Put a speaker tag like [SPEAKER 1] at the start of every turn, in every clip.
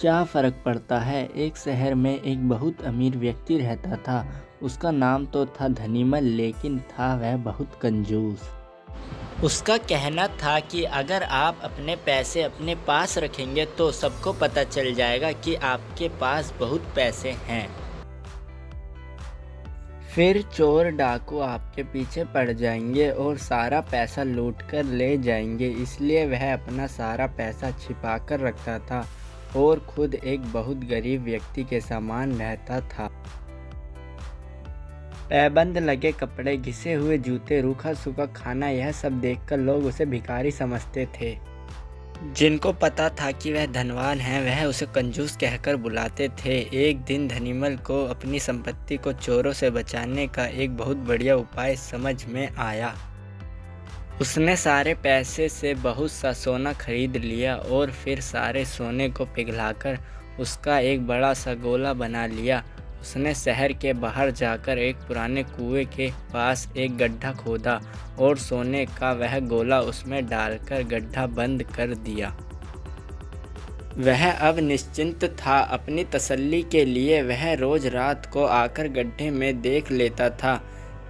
[SPEAKER 1] क्या फ़र्क पड़ता है। एक शहर में एक बहुत अमीर व्यक्ति रहता था। उसका नाम तो था धनीमल, लेकिन था वह बहुत कंजूस। उसका कहना था कि अगर आप अपने पैसे अपने पास रखेंगे तो सबको पता चल जाएगा कि आपके पास बहुत पैसे हैं। फिर चोर डाकू आपके पीछे पड़ जाएंगे और सारा पैसा लूट कर ले जाएंगे। इसलिए वह अपना सारा पैसा छिपा कर रखता था और खुद एक बहुत गरीब व्यक्ति के समान रहता था। पैबंद लगे कपड़े, घिसे हुए जूते, रूखा सूखा खाना, यह सब देखकर लोग उसे भिखारी समझते थे। जिनको पता था कि वह धनवान है, वह उसे कंजूस कहकर बुलाते थे। एक दिन धनीमल को अपनी संपत्ति को चोरों से बचाने का एक बहुत बढ़िया उपाय समझ में आया। उसने सारे पैसे से बहुत सा सोना खरीद लिया और फिर सारे सोने को पिघलाकर उसका एक बड़ा सा गोला बना लिया। उसने शहर के बाहर जाकर एक पुराने कुएं के पास एक गड्ढा खोदा और सोने का वह गोला उसमें डालकर गड्ढा बंद कर दिया। वह अब निश्चिंत था। अपनी तसल्ली के लिए वह रोज रात को आकर गड्ढे में देख लेता था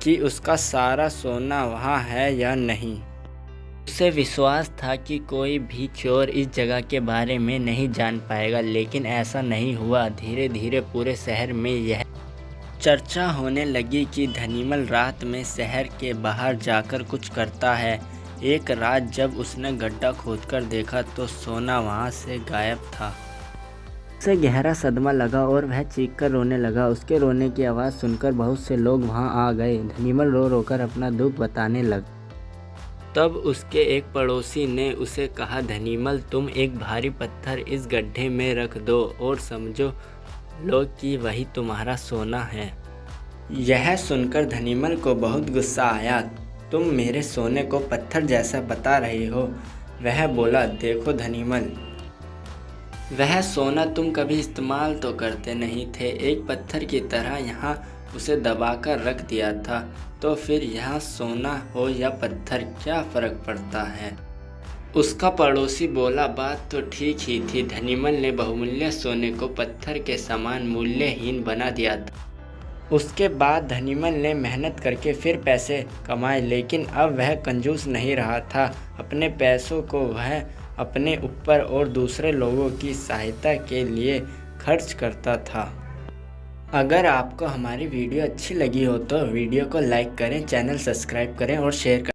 [SPEAKER 1] कि उसका सारा सोना वहाँ है या नहीं। उसे विश्वास था कि कोई भी चोर इस जगह के बारे में नहीं जान पाएगा, लेकिन ऐसा नहीं हुआ। धीरे धीरे पूरे शहर में यह चर्चा होने लगी कि धनीमल रात में शहर के बाहर जाकर कुछ करता है। एक रात जब उसने गड्ढा खोदकर देखा तो सोना वहां से गायब था। उसे गहरा सदमा लगा और वह चीखकर रोने लगा। उसके रोने की आवाज़ सुनकर बहुत से लोग वहां आ गए। धनीमल रो रोकर अपना दुख बताने लगा। तब उसके एक पड़ोसी ने उसे कहा, धनीमल, तुम एक भारी पत्थर इस गड्ढे में रख दो और समझो लो कि वही तुम्हारा सोना है। यह सुनकर धनीमल को बहुत गुस्सा आया। तुम मेरे सोने को पत्थर जैसा बता रहे हो। वह बोला, देखो धनीमल, वह सोना तुम कभी इस्तेमाल तो करते नहीं थे। एक पत्थर की तरह यहाँ उसे दबाकर रख दिया था, तो फिर यहाँ सोना हो या पत्थर क्या फ़र्क पड़ता है। उसका पड़ोसी बोला, बात तो ठीक ही थी। धनीमल ने बहुमूल्य सोने को पत्थर के समान मूल्यहीन बना दिया था। उसके बाद धनीमल ने मेहनत करके फिर पैसे कमाए, लेकिन अब वह कंजूस नहीं रहा था। अपने पैसों को वह अपने ऊपर और दूसरे लोगों की सहायता के लिए खर्च करता था। अगर आपको हमारी वीडियो अच्छी लगी हो तो वीडियो को लाइक करें, चैनल सब्सक्राइब करें और शेयर करें।